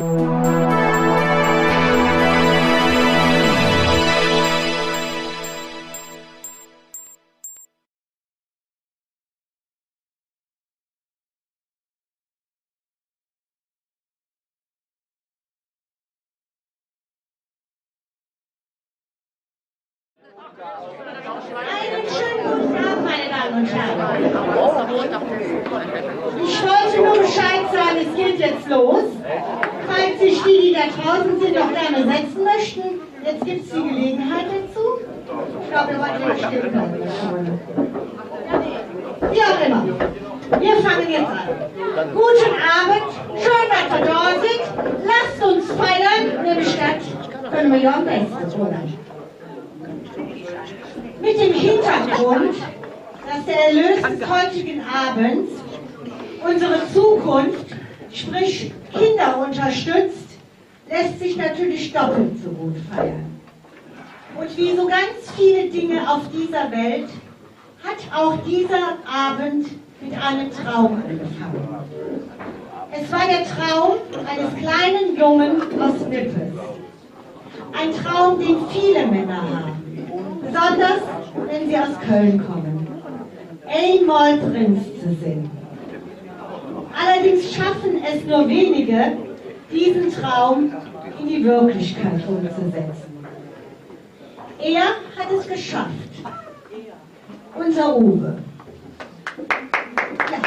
Einen schönen guten Abend, meine Damen und Herren. Ich wollte nur Bescheid sagen, es geht jetzt los. Falls sich die da draußen sind, noch gerne setzen möchten, jetzt gibt es die Gelegenheit dazu. Ich glaube, wir wollten nicht stimmen. Wie auch immer. Wir fangen jetzt an. Guten Abend, schön, dass ihr da sind. Lasst uns feiern, nämlich das können wir ja am besten, oder? Mit dem Hintergrund, dass der Erlös des heutigen Abends unsere Zukunft, sprich Kinder unterstützt, lässt sich natürlich doppelt so gut feiern. Und wie so ganz viele Dinge auf dieser Welt hat auch dieser Abend mit einem Traum angefangen. Es war der Traum eines kleinen Jungen aus Nippes. Ein Traum, den viele Männer haben. Besonders, wenn sie aus Köln kommen, einmal Prinz zu sein. Allerdings schaffen es nur wenige, diesen Traum in die Wirklichkeit umzusetzen. Er hat es geschafft. Unser Uwe. Ja.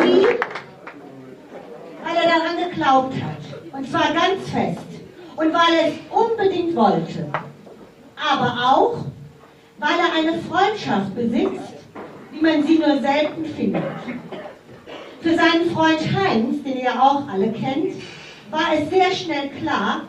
Wie? Weil er daran geglaubt hat. Und zwar ganz fest. Und weil er es unbedingt wollte. Aber auch, weil er eine Freundschaft besitzt, wie man sie nur selten findet. Für seinen Freund Heinz, den ihr auch alle kennt, war es sehr schnell klar,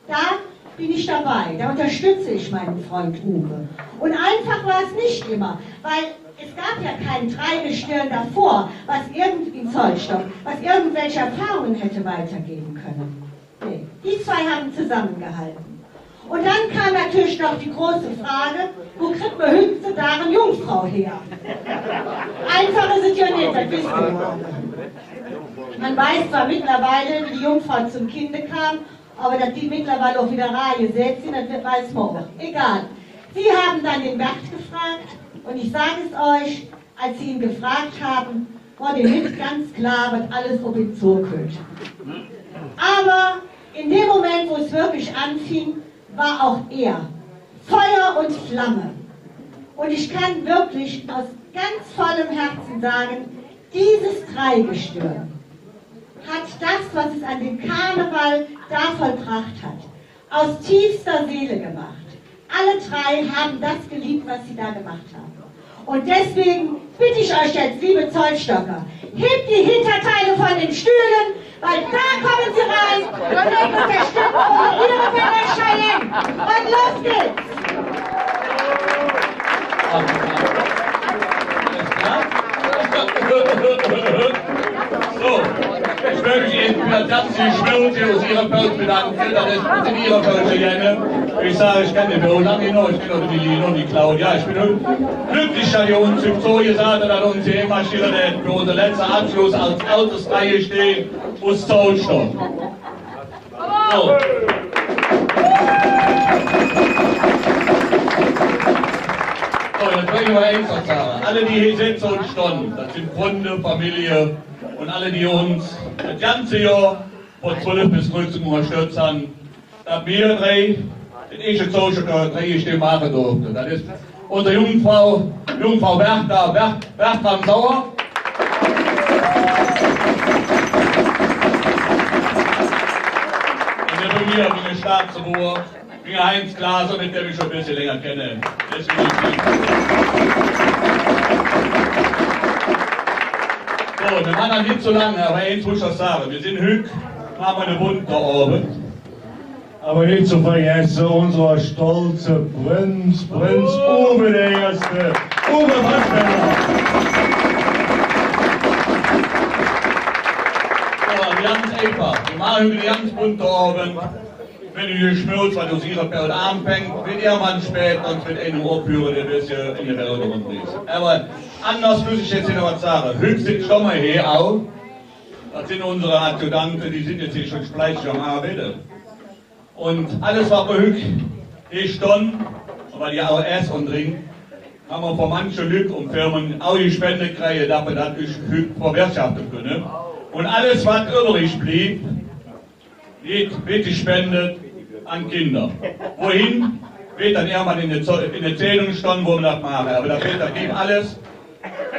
da bin ich dabei, da unterstütze ich meinen Freund Uwe. Und einfach war es nicht immer, weil es gab ja kein Dreigestirn davor, was irgendwie Zollstock, was irgendwelche Erfahrungen hätte weitergeben können. Nee, die zwei haben zusammengehalten. Und dann kam natürlich noch die große Frage, wo kriegt man Hünze darin Jungfrau her? Einfache sind ja nicht, das wisst ihr. Man weiß zwar mittlerweile, wie die Jungfrau zum Kinde kam, aber dass die mittlerweile auch wieder rar gesät sind, das weiß man auch. Egal. Sie haben dann den Bert gefragt und ich sage es euch, als sie ihn gefragt haben, war dem nicht ganz klar, was alles ob ihn zurückhört. Aber in dem Moment, wo es wirklich anfing, war auch er Feuer und Flamme. Und ich kann wirklich aus ganz vollem Herzen sagen, dieses Dreigestirn hat das, was es an dem Karneval da vollbracht hat, aus tiefster Seele gemacht. Alle drei haben das geliebt, was sie da gemacht haben. Und deswegen bitte ich euch jetzt, liebe Zollstocker, hebt die Hinterteile von den Stühlen, weil da kommen sie rein und dann unterstützen ihre Männer Cheyenne. Und los geht's! So, ich möchte mich Ihnen für das Schwürze aus Ihrer Pölz bedanken, das ist in Ihrer Pölze gerne. Ich sage, ich kenne die Lange noch, ich kenne die Lino und die Claudia. Ich bin glücklich, dass ihr uns so gesagt habt, dass uns hier immer Schiller für unseren letzten Abschluss als älteste Reihe stehen, aus Zollstock. So. So, jetzt will ich mal eins noch sagen. Alle, die hier sitzen und standen, das sind Freunde, Familie und alle, die uns das ganze Jahr von 12 bis 13 unterstützt haben, dass wir drei den ersten Zollstocker-Drei machen durften. Das ist unsere Jungfrau Bertram Sauer. Und der bei mir, meine Staatsruhe, wie Heinz Glaser, mit dem ich schon ein bisschen länger kenne. Deswegen so, wir machen dann nicht so lange, aber eins muss ich auch sagen. Wir sind heute, haben eine bunte Abend. Aber nicht zu vergessen, unser stolzer Prinz Uwe der Erste, Uwe Waschmänner. Ja, ganz einfach. Wir machen heute ganz bunte Abend. wenn ihr schmilzt, was aus ihrer Pelle anfängt, wird ihr Mann spät, sonst wird einer aufhören, der wird ja in der Welt rumlesen. Aber anders muss ich jetzt hier noch was sagen. Höchst sind schon mal hier auch. Das sind unsere Adjutanten, die sind jetzt hier schon fleißig am Arbeiten. Und alles, was wir hier stehen, weil die auch essen und trinken, haben wir von manchen Leuten und Firmen auch die Spende gekriegt, dass wir das verwirtschaften können. Und alles, was übrig blieb, wird gespendet an Kinder. Wohin? Wird dann irgendwann in der Zählung stehen, wo wir das machen. Aber da geht alles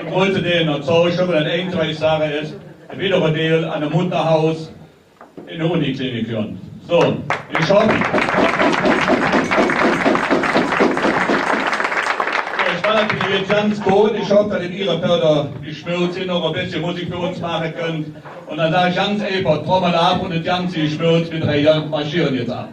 im größten Teil in der Zeug, aber dann irgendwann ich sage ist, wieder ein Teil an einem Mutterhaus in der Uniklinik hören. So, ich hoffe. Ich war natürlich jetzt ganz gut. Ich hoffe, dass in Ihrer Förder die Schmürze noch ein bisschen Musik für uns machen könnt. Und dann sage ich ganz einfach, Trommel ab und das ganze Schmürze mit Rädern marschieren jetzt ab.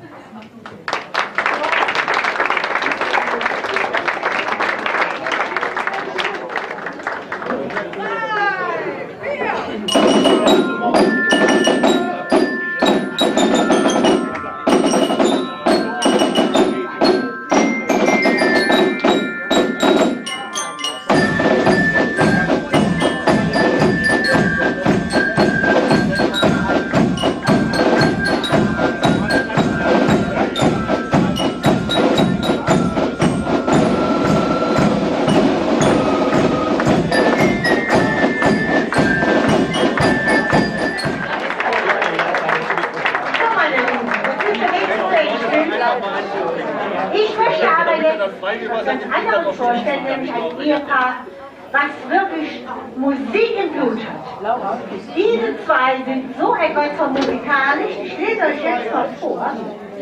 Ich möchte aber jetzt etwas ganz anderes vorstellen, nämlich ein Ehepaar, was wirklich Musik im Blut hat. Diese zwei sind so etwas von musikalisch, ich lese euch jetzt mal vor,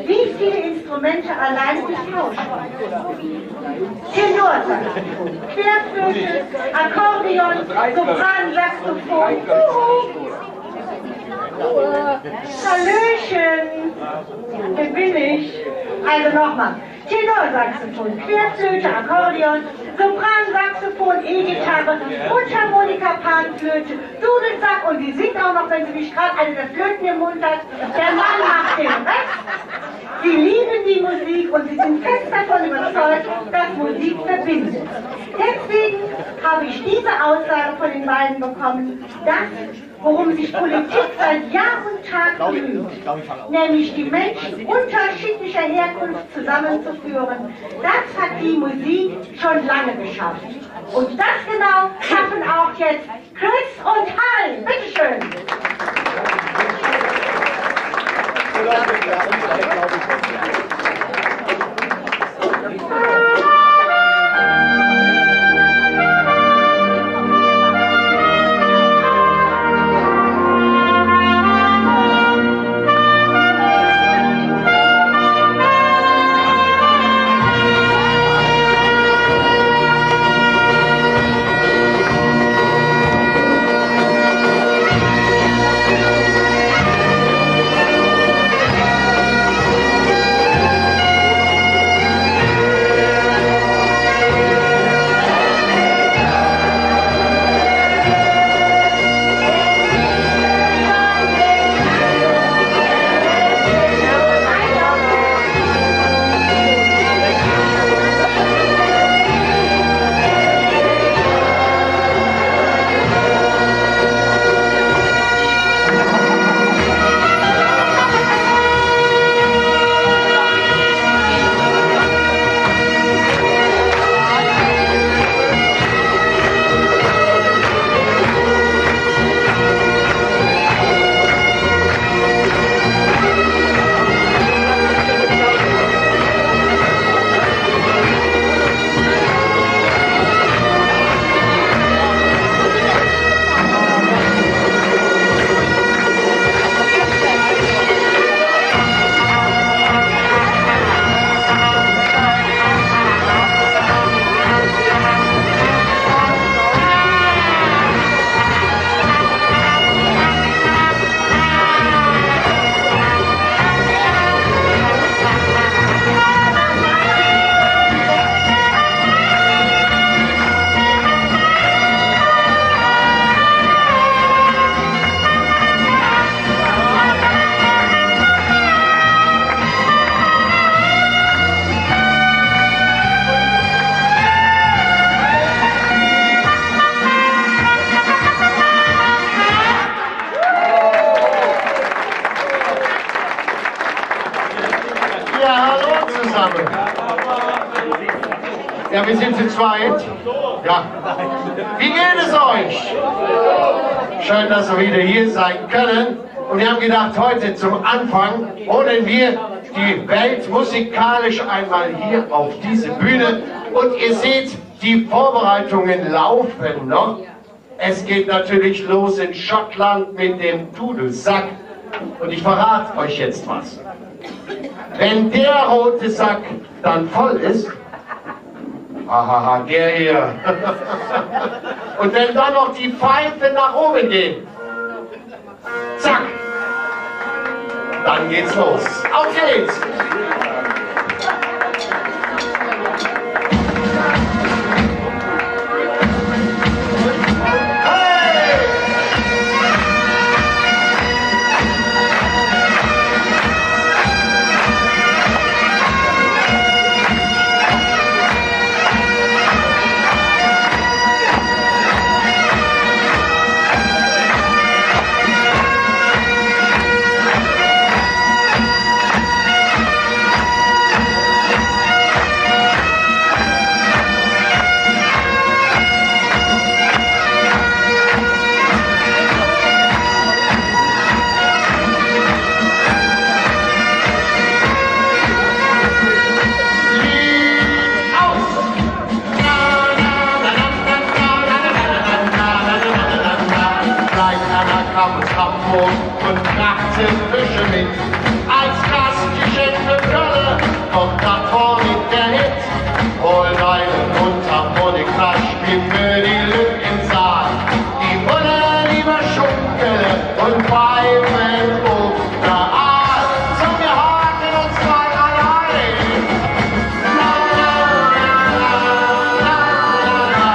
wie viele Instrumente allein durch Tauschen. Tenorsaxophon, Querflöte, Akkordeon, Sopran, Saxophon. Hallöchen, wer bin ich? Also nochmal, Tenorsaxophon, Querflöte, Akkordeon, Sopran-Saxophon, E-Gitarre, Mundharmonika, Panflöte, Dudelsack und die singt auch noch, wenn sie nicht gerade alle das Flöten im Mund hat. Der Mann macht den Rest. Sie lieben die Musik und sie sind fest davon überzeugt, dass Musik verbindet. Deswegen habe ich diese Aussage von den beiden bekommen, das, worum sich Politik seit Jahr und Tag bemüht, nämlich die Menschen unterschiedlicher Herkunft zusammenzuführen, das hat die Musik schon lange geschafft. Und das genau schaffen auch jetzt Chris und Hall. Bitteschön. Ja, wir sind zu zweit. Ja. Wie geht es euch? Schön, dass wir wieder hier sein können. Und wir haben gedacht, heute zum Anfang holen wir die Welt musikalisch einmal hier auf diese Bühne. Und ihr seht, die Vorbereitungen laufen noch. Es geht natürlich los in Schottland mit dem Dudelsack. Und ich verrate euch jetzt was. Wenn der rote Sack dann voll ist, hahaha, der hier. Und wenn dann noch die Pfeife nach oben geht, zack, dann geht's los. Auf geht's! Und brachte Fische mit, als Gastgeschenk für Kölle, kommt nach vorn in der Hit. Hol deinen Mundharmonika, spiel für die Lücken im Saal. Die Bulle lieber Schunkele und Pfeifen um der Aal. So, wir haken uns mal allein. La, la, la, la, la, la, la, la.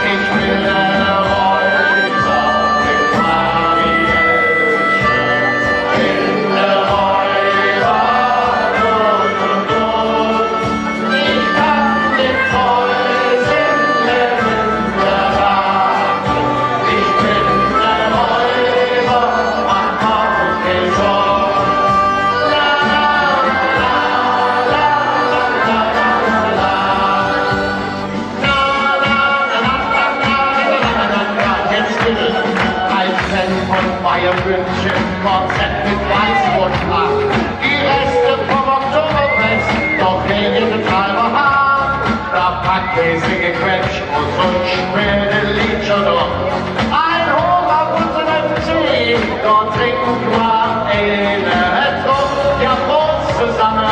Ich will Konzept mit Weißwurstlack. Die Reste vom Oktoberfest, doch wegen halber Haar. Da Packkäse gequetscht und so ein Späne-Lied schon noch. Ein Hoch auf unseren MC, dort trinken wir eine Trupp. Ja, Prost zusammen.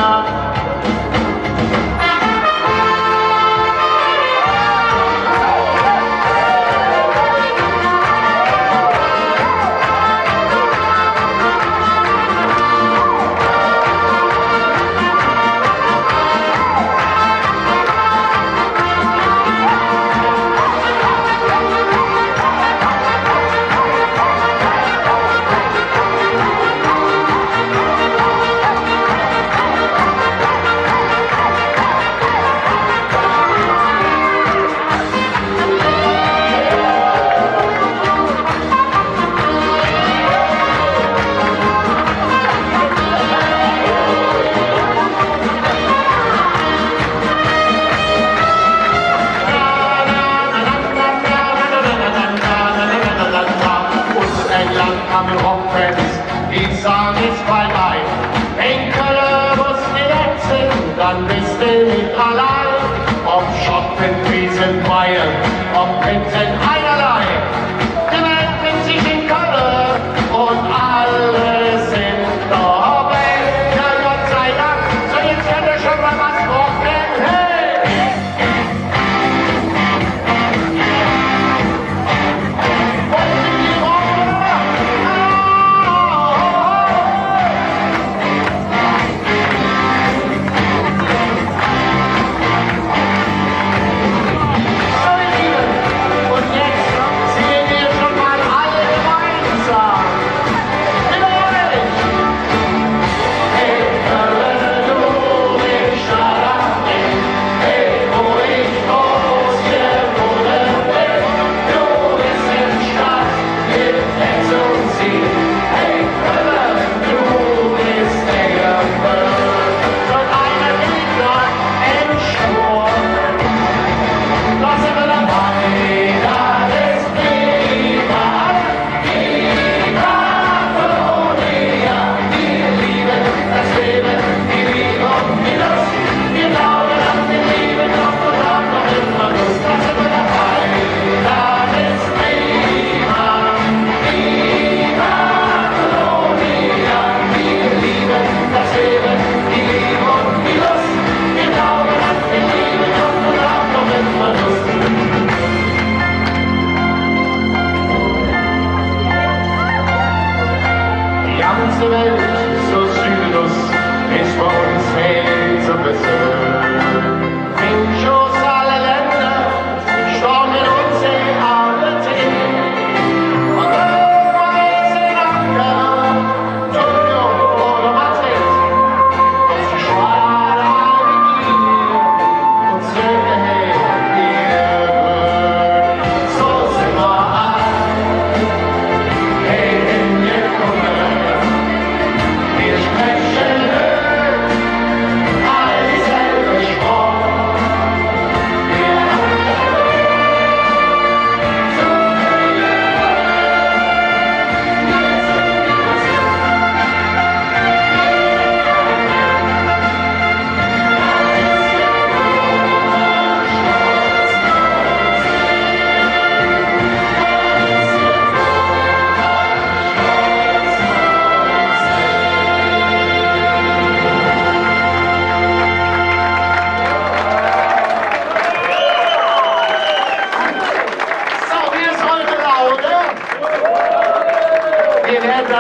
Ich sag es bye-bye. In Köln musst du jetzt sind, dann bist du nicht allein. Ob Schotten, Wiesen, Bayern, ob Prinzen, einerlei. Die Welt findet sich in Köln und alle sind dabei. Ja, Gott sei Dank, so jetzt könnt ihr schon mal was rocken. Hey! Wollen Sie die rocken, oder? Und jetzt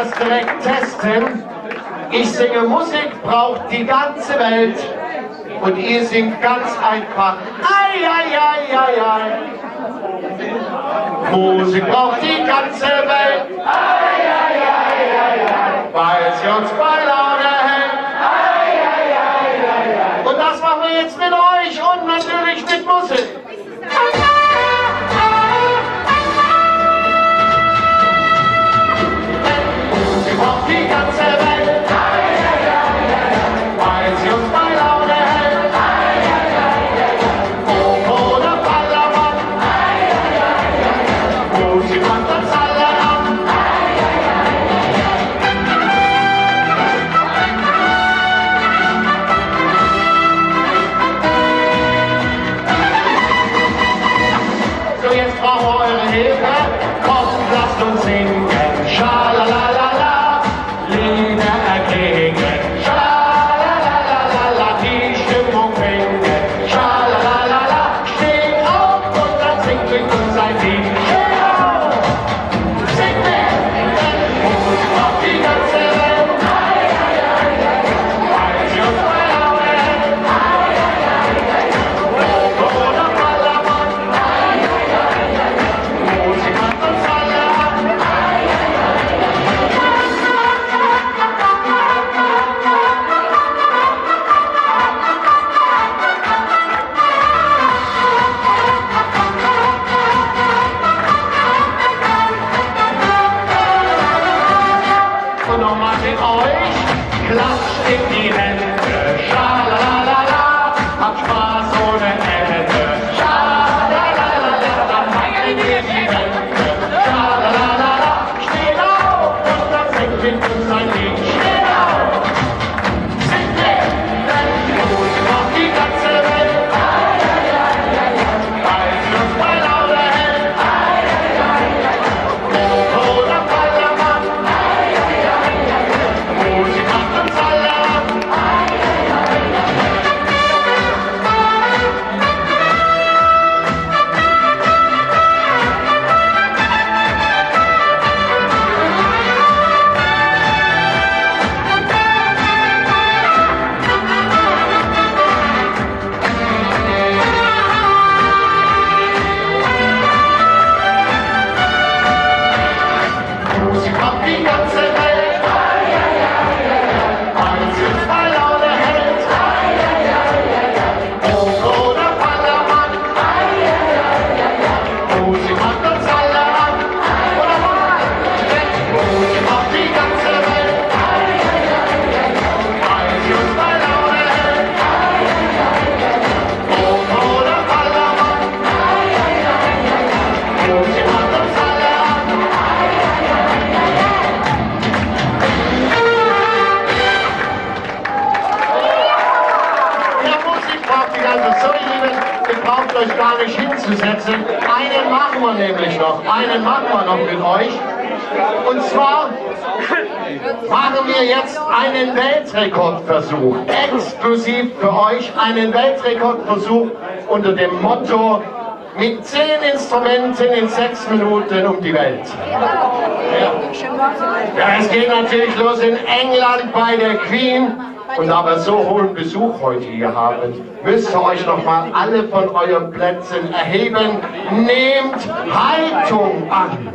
das direkt testen. Ich singe Musik, braucht die ganze Welt. Und ihr singt ganz einfach. Ei, ei, ei, ei, ei. Musik braucht die ganze Welt. Ei, ei, ei, ei, ei. Weil sie uns bei Laune hält. Ei, ei, ei, ei, ei. Und das machen wir jetzt mit euch und natürlich mit Musik. Musik braucht die ganze Welt. Weil sie uns bei Laune hält. Oder Ballermann. Musik macht uns alle an. So, jetzt brauchen wir eure Hilfe. Kommt, lasst uns singen. Schalalalala, Lieder erklingen. Schalalalala, die Stimmung bringen. Schalalalala, steht auf und dann singt mit uns ein Lied. Steht auf, singt mit, Musik auf die ganze Welt. Weil sie uns bei Laune hält. Oder Ballermann. Musik macht uns alle an. Und nochmal mit euch, klatscht in die Hände, schalalala, habt Spaß ohne Ende, schalalala, feiern wir die Wände, schalalala, steht auf und dann singt mit uns ein Lied, steht auf, singt mit, Musik auf die ganze Welt, weil sie uns bei Laune hält, oder Ballermann. Musik macht uns alle an. Musik macht die ganze Welt. Weil sie uns bei Laune hält. Oder Ballermann. Musik macht uns alle an. Oder mal. Musik macht die ganze Welt. Weil sie uns bei Laune hält. Oder Ballermann. Musik macht uns alle an. Ja, Musik braucht die ganze Zeit. So, ihr Lieben, ihr braucht euch gar nicht hinzusetzen. Einen machen wir nämlich noch. Einen machen wir noch mit euch. Und zwar machen wir jetzt einen Weltrekordversuch. Exklusiv für euch einen Weltrekordversuch unter dem Motto: mit 10 Instrumenten in 6 Minuten um die Welt. Ja, es geht natürlich los in England bei der Queen. Und da wir so hohen Besuch heute hier haben, müsst ihr euch noch mal alle von euren Plätzen erheben. Nehmt Haltung an.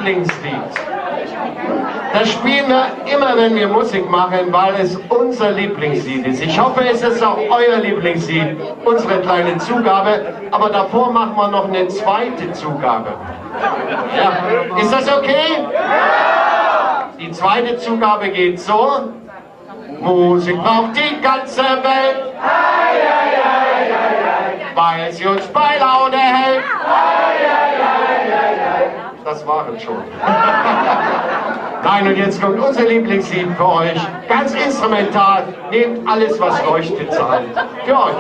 Lieblingslied. Das spielen wir immer, wenn wir Musik machen, weil es unser Lieblingslied ist. Ich hoffe, es ist auch euer Lieblingslied, unsere kleine Zugabe. Aber davor machen wir noch eine zweite Zugabe. Ja. Ist das okay? Die zweite Zugabe geht so. Musik braucht die ganze Welt, weil sie uns bei Laune hält. Das war es schon. Nein, und jetzt kommt unser Lieblingslied für euch. Ganz instrumental. Nehmt alles, was leuchtet, zur Hand. Für euch.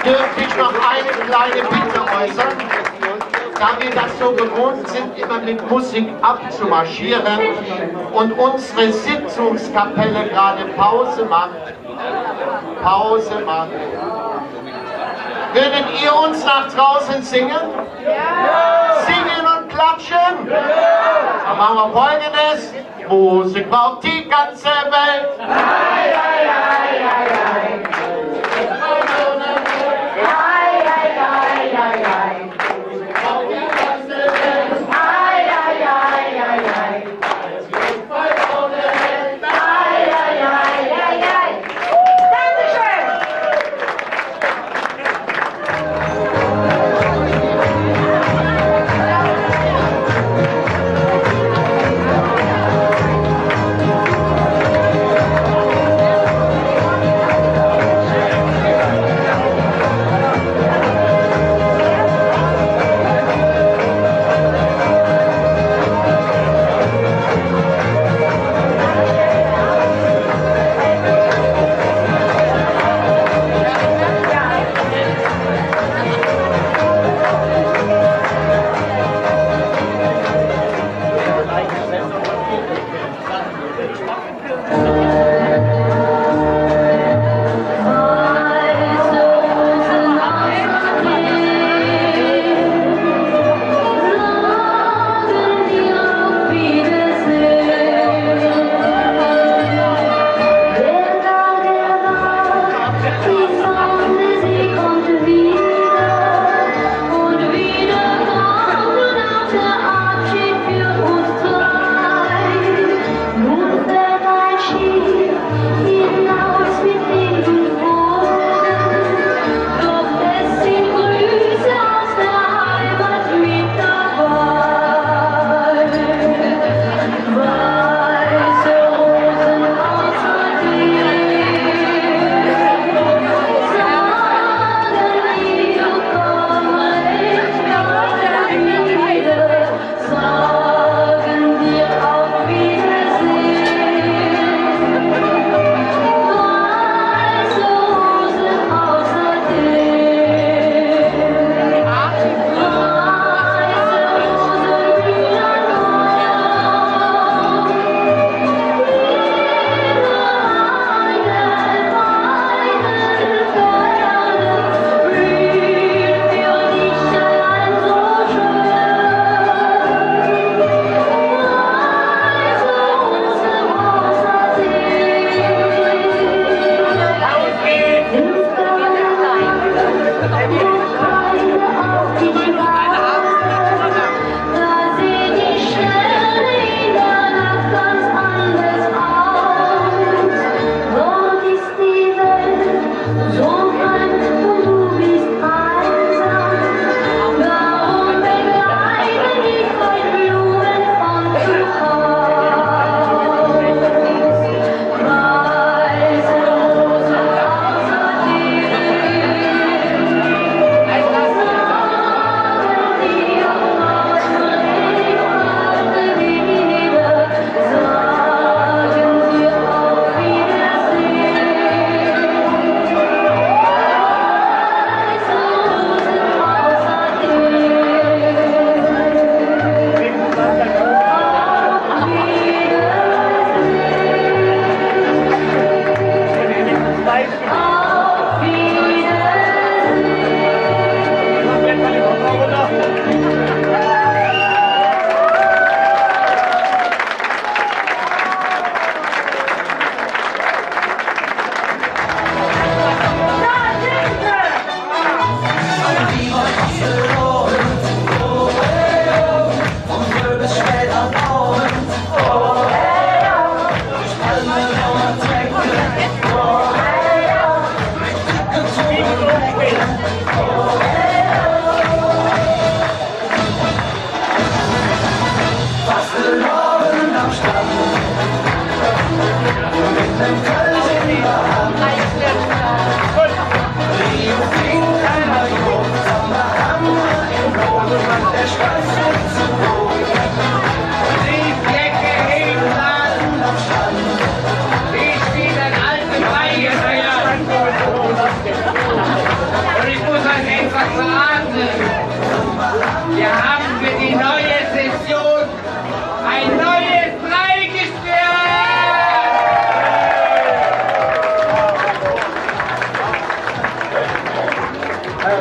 dürfte ich noch eine kleine Bitte äußern. Da wir das so gewohnt sind, immer mit Musik abzumarschieren und unsere Sitzungskapelle gerade Pause macht, Würdet ihr uns nach draußen singen? Ja! Singen und klatschen? Ja! Dann machen wir Folgendes. Musik braucht die ganze Welt. Ei, ei, ei, ei, ei. Ei, ei, ei, ei, ei. Musik braucht die ganze Welt. Ei, ei, ei, ei, ei. Ei, ei, ei, ei, ei. Dankeschön.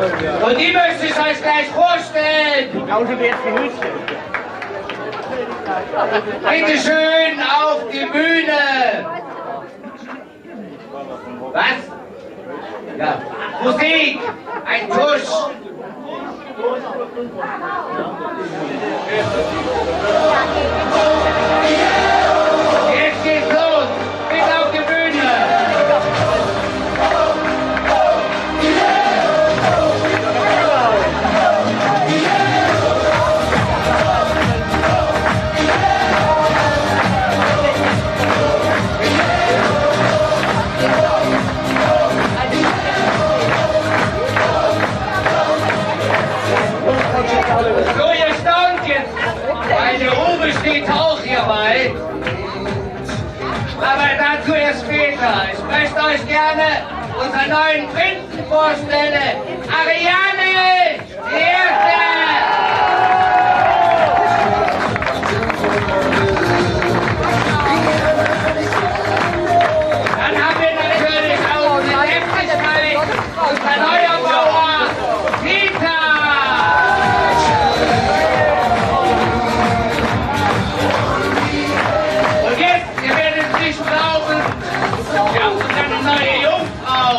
Und die möchte ich euch gleich vorstellen. Bitte schön auf die Bühne. Was? Ja. Musik, ein Tusch. Jetzt geht's los. Bitte auf die Bühne. So, ihr staunt jetzt, weil der Uwe steht auch hierbei. Aber dazu erst später. Ich möchte euch gerne unseren neuen Prinzen vorstellen. Ariane, die Erste! Dann haben wir natürlich auch die Lämpflichkeit, unser neuer Bauer, Peter! Und jetzt, ihr werdet es nicht glauben, wir haben sogar eine neue Jungfrau.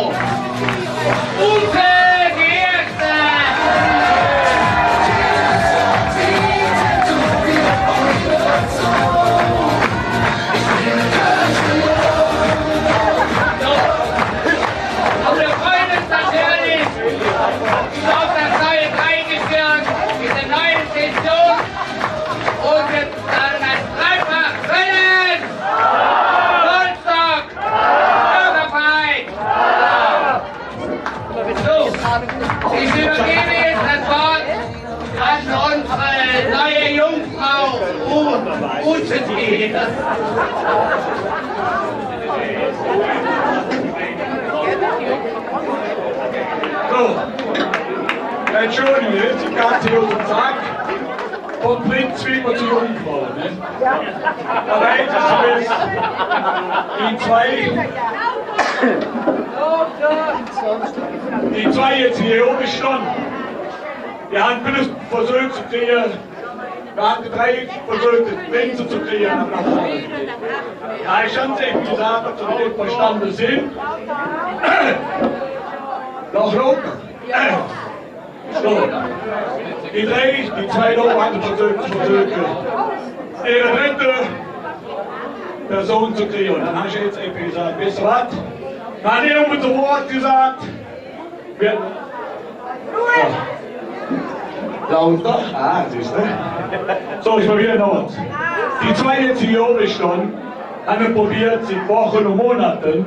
Ute, die Erste! Und wir freuen uns natürlich auf das neue Dreigestirn mit der neuen Station und wir sagen als dreifach Rennen! Goldstock! Bürgerfeind! So, ich übergebe jetzt das Wort an unsere neue Jungfrau Ute. So, entschuldigen Sie, ich kann hier und Sack vom Prinz wie immer zur Jungfrau. Ne? Aber jetzt ist es die zwei jetzt hier oben standen. Wir haben vieles versucht zu kriegen. Wir haben drei versucht, den Prinzen zu kriegen. Ja, ich habe es eben gesagt, dass sie nicht verstanden sind. Noch locker. So. Die zwei noch haben versucht, ihre dritte Person zu kriegen. Und dann habe ich jetzt eben gesagt, wisst ihr was? Dann hat er mit dem Wort gesagt, lauter? Ah, siehst du? So, ich probiere noch was. Die zwei jetzt hier oben standen, haben probiert, seit Wochen und Monaten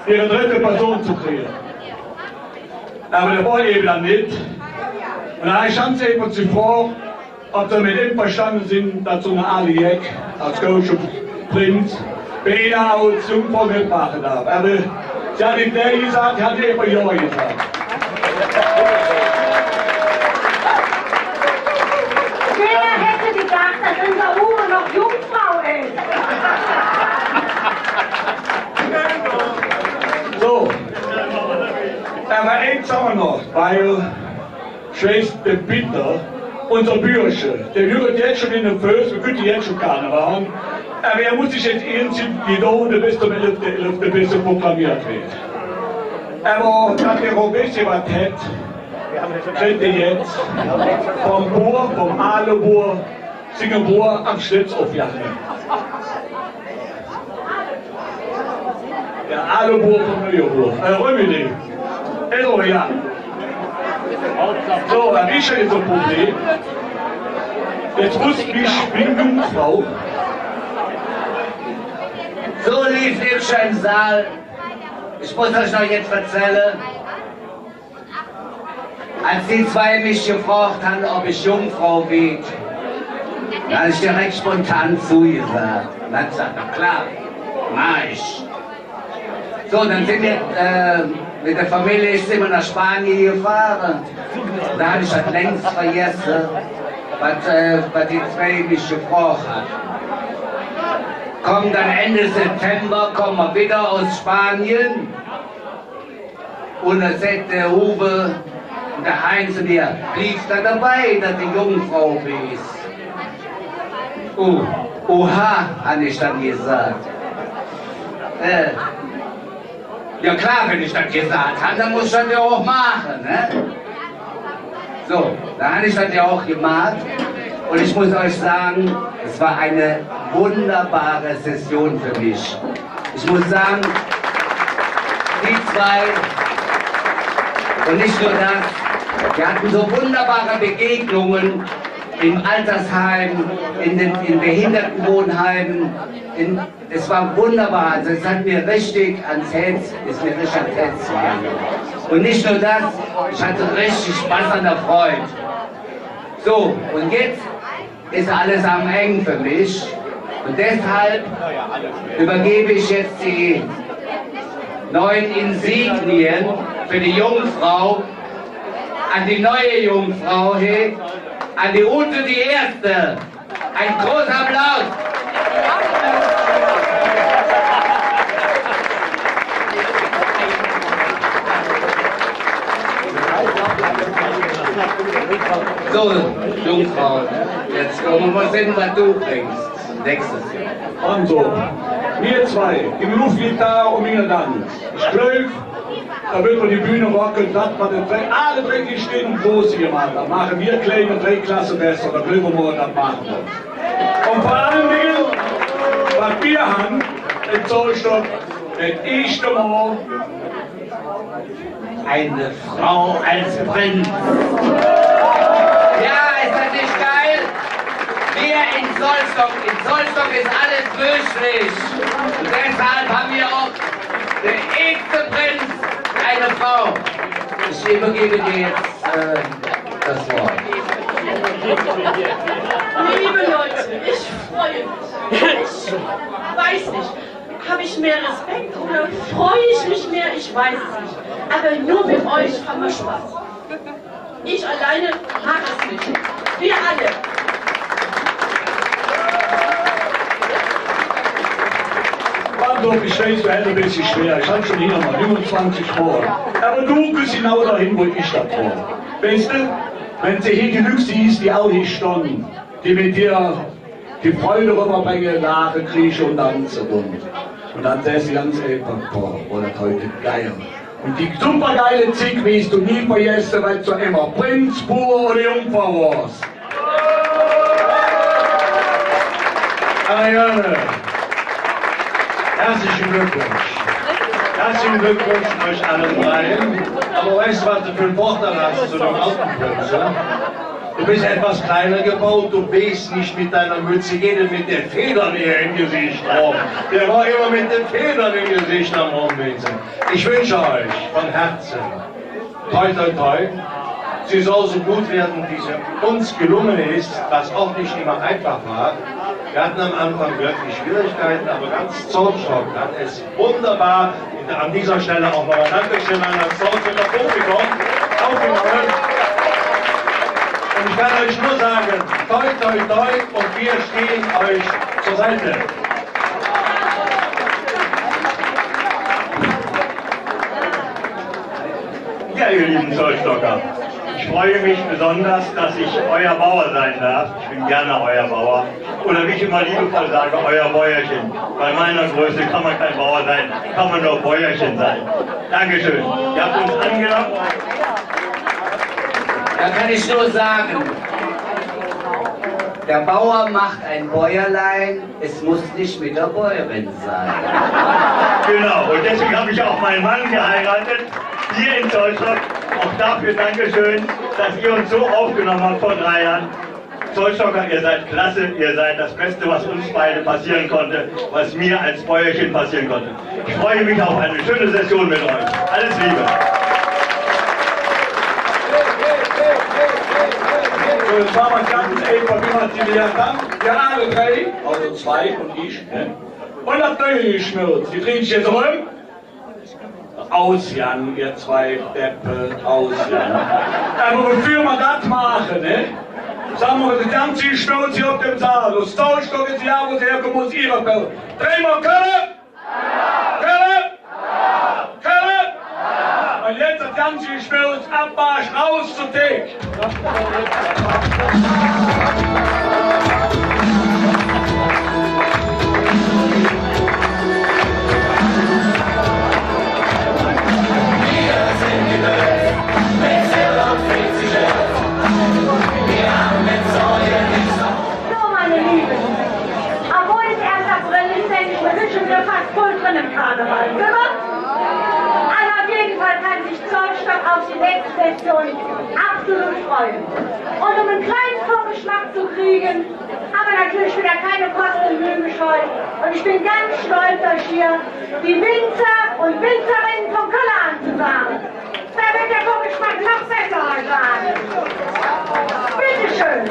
ihre dritte Person zu kriegen. Aber der wollte eben dann nicht. Und dann habe ich ganz eben zu vor, ob sie mit ihm verstanden sind, dass so eine Aliek als Coach Prinz bei ihnen als Jungfrau mitmachen darf. Aber sie hat nicht der gesagt, sie hat eben Ja gesagt. Wer hätte gedacht, dass unser Uwe noch Jungfrau ist? So, aber eins haben wir noch, weil Schwester Peter, unser Bürger, der hört jetzt schon in den Föß, wir können jetzt schon Karneval haben, aber er muss sich jetzt irgendwie wiederholen, bis zum 11.11. bis er proklamiert wird. Aber dass er auch ein bisschen was hat, kriegt er jetzt vom Bohr, vom Ahlebohr, Singerbohr am Schlitz aufjagen. Der Ahlebohr vom Neuebohr, Römeli. Also ja. So, dann ist ja jetzt ein Problem. Jetzt muss ich wie eine Jungfrau. So lief im schönen Saal. Ich muss euch noch jetzt erzählen. Als die zwei mich gefragt haben, ob ich Jungfrau bin, da habe ich direkt spontan zugesagt. Und dann gesagt, na klar, mach ich. So, dann sind wir mit der Familie sind wir nach Spanien gefahren. Da habe ich das längst vergessen, was die zwei mich gefragt haben. Kommen dann Ende September, kommen wir wieder aus Spanien. Und da sagt der Uwe, Und der Heinz zu dir, bliebst da dabei, dass die Jungfrau bist. Oha, habe ich dann gesagt. Ja klar, wenn ich das gesagt habe, dann muss ich das ja auch machen, ne? So, da habe ich das ja auch gemacht. Und ich muss euch sagen, es war eine wunderbare Session für mich. Ich muss sagen, die zwei, und nicht nur das, wir hatten so wunderbare Begegnungen im Altersheim, in Behindertenwohnheimen. Es war wunderbar, also es hat mir richtig ans Herz, ist mir richtig ans Herz gegangen. Und nicht nur das, ich hatte richtig Spaß an der Freude. So, und jetzt ist alles am Eng für mich. Und deshalb übergebe ich jetzt die neuen Insignien für die Jungfrau an die neue Jungfrau, hey, an die Ute die Erste. Ein großer Applaus. So, Jungfrau, jetzt kommen wir mal sehen, was du bringst. Nächstes Jahr. Also, wir zwei, im Luftgitarre und mir dann. Ich glaube, da wird man die Bühne rocken, das man alle drei stehen und groß gemacht. Dann machen wir kleine 3 Klassen besser, da glauben wir, das machen wir. Und vor allen Dingen, was wir haben, in Zollstock, das erste Mal eine Frau als Prinz. Ja, ist das nicht geil? Wir in Zollstock ist alles möglich. Und deshalb haben wir auch der erste Prinz, eine Frau. Ich übergebe dir jetzt das Wort. Liebe Leute, ich freue mich. Ich weiß nicht, habe ich mehr Respekt oder freue ich mich mehr? Ich weiß es nicht. Aber nur mit euch haben wir Spaß. Ich alleine mag es nicht. Wir alle. Also, ich weiß, du hättest ein bisschen schwer. Ich habe schon hier mal 25 vor. Aber du bist genau dahin, wo ich das vor. Weißt du, wenn sie hier genug siehst, die auch hier standen, die mit dir die Freude rüberbringen, lachen, kriechen und tanzen. Und dann sagst du ganz einfach, boah, war das heute geil. Und die supergeile Zick wirst du nie vergessen, weil du immer Prinz, Bauer oder Jungfrau warst. Ariane, herzlichen Glückwunsch. Herzlichen Glückwunsch euch allen dreien. Aber weißt du, was du für einen Vorteil hast zu dem alten Prinz? Ja? Du bist etwas kleiner gebaut, du bist nicht mit deiner Mütze, jeder mit den Federn hier im Gesicht rum. Der war immer mit den Federn im Gesicht am Rumwitzen. Ich wünsche euch von Herzen, toi toi toi, sie soll so gut werden, wie sie uns gelungen ist, was auch nicht immer einfach war. Wir hatten am Anfang wirklich Schwierigkeiten, aber ganz Zollstock hat es wunderbar, an dieser Stelle auch noch ein Dankeschön an das Zollstocker Publikum aufgenommen. Und ich kann euch nur sagen, toi toi toi, und wir stehen euch zur Seite. Ja, ihr lieben Zollstocker, ich freue mich besonders, dass ich euer Bauer sein darf. Ich bin gerne euer Bauer. Oder wie ich immer liebevoll sage, euer Bäuerchen. Bei meiner Größe kann man kein Bauer sein, kann man nur Bäuerchen sein. Dankeschön. Ihr habt uns angenommen. Da kann ich nur sagen, der Bauer macht ein Bäuerlein, es muss nicht mit der Bäuerin sein. Genau, und deswegen habe ich auch meinen Mann geheiratet, hier in Zollstock. Auch dafür Dankeschön, dass ihr uns so aufgenommen habt vor 3 Jahren. Zollstocker, ihr seid klasse, ihr seid das Beste, was uns beide passieren konnte, was mir als Bäuerchen passieren konnte. Ich freue mich auf eine schöne Session mit euch. Alles Liebe. So, jetzt machen wir ganz einfach, wie man sie lernt haben. Wir alle 3, also 2 und ich. Ne? Und das Neue geschnürzt. Die dreht sich jetzt rum. Aus, Jan, ihr 2 Deppe, aus, Jan. Aber bevor wir das machen, ne? Sagen wir, die ganze Schnurz hier auf dem Saal. Das Zollstock ist ja, wo sie herkommen muss, ihre Pelle. Drehen wir Kölle! Kölle! Kölle! Und jetzt Tanzgespielt, Abmarsch, raus zum Tick! So, meine Lieben, obwohl es 1. April ist, denke ich, wir sind schon wieder fast voll drin im Karneval, gell? Aber auf jeden Fall kann sich Zollstock auf die nächste Session absolut freuen. Und um einen kleinen Vorgeschmack zu kriegen, haben wir natürlich wieder keine Kosten und Mühen gescheut. Und ich bin ganz stolz, euch hier die Winzer und Winzerinnen vom Köllan zu sagen. Da wird der Vorgeschmack noch besser heute Abend. Bitteschön.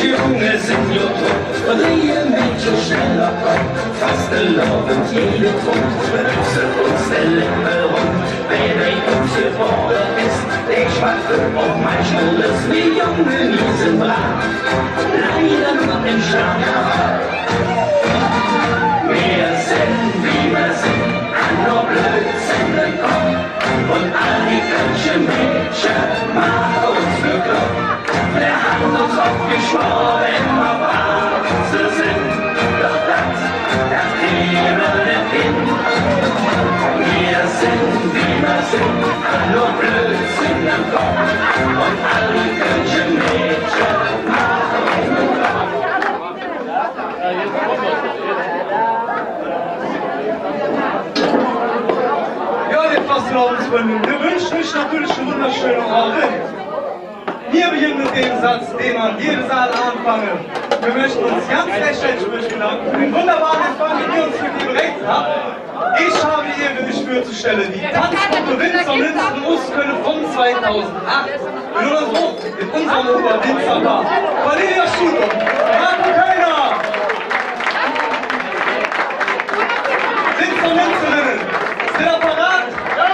Junge sind Jotto, drehen Mädchen schneller komm, fast erlaubt jede Trunk, benutze uns der Lippe rund, wer nicht aufgefordert ist, der schwaffe auf mein Schuldes, wie Junge nie sind brav, leider nur im Schlager. Wir sind, wie wir sind, an nur Blödsinn gekommen, und all die kölsche Mädchen machen uns bekloppt. Wir haben uns aufgeschworen, immer wahr zu sind, doch das kriegen wir nicht hin. Wir sind, wie wir sind, nur Blödsinn im Kopf, und all die kölsche Mädchen machen uns bekloppt. Ja, die Faszinationsgründung, wir wünschen euch natürlich eine wunderschöne Abend. Wir beginnen mit dem Satz, den man jedes Jahr anfangen. Wir möchten uns ganz recht herzlich bedanken für den wunderbaren Empfang, den ihr uns hier direkt habt. Ich habe die Ehre, mich vorzustellen, die Tanzgruppe Winzer und Winzerinnen Ostköln von 2008. In unserem Oberwinzerpaar. Cornelia Schuler, Marco Kölner. Winzer und Winzerinnen, sind ihr parat? Ja.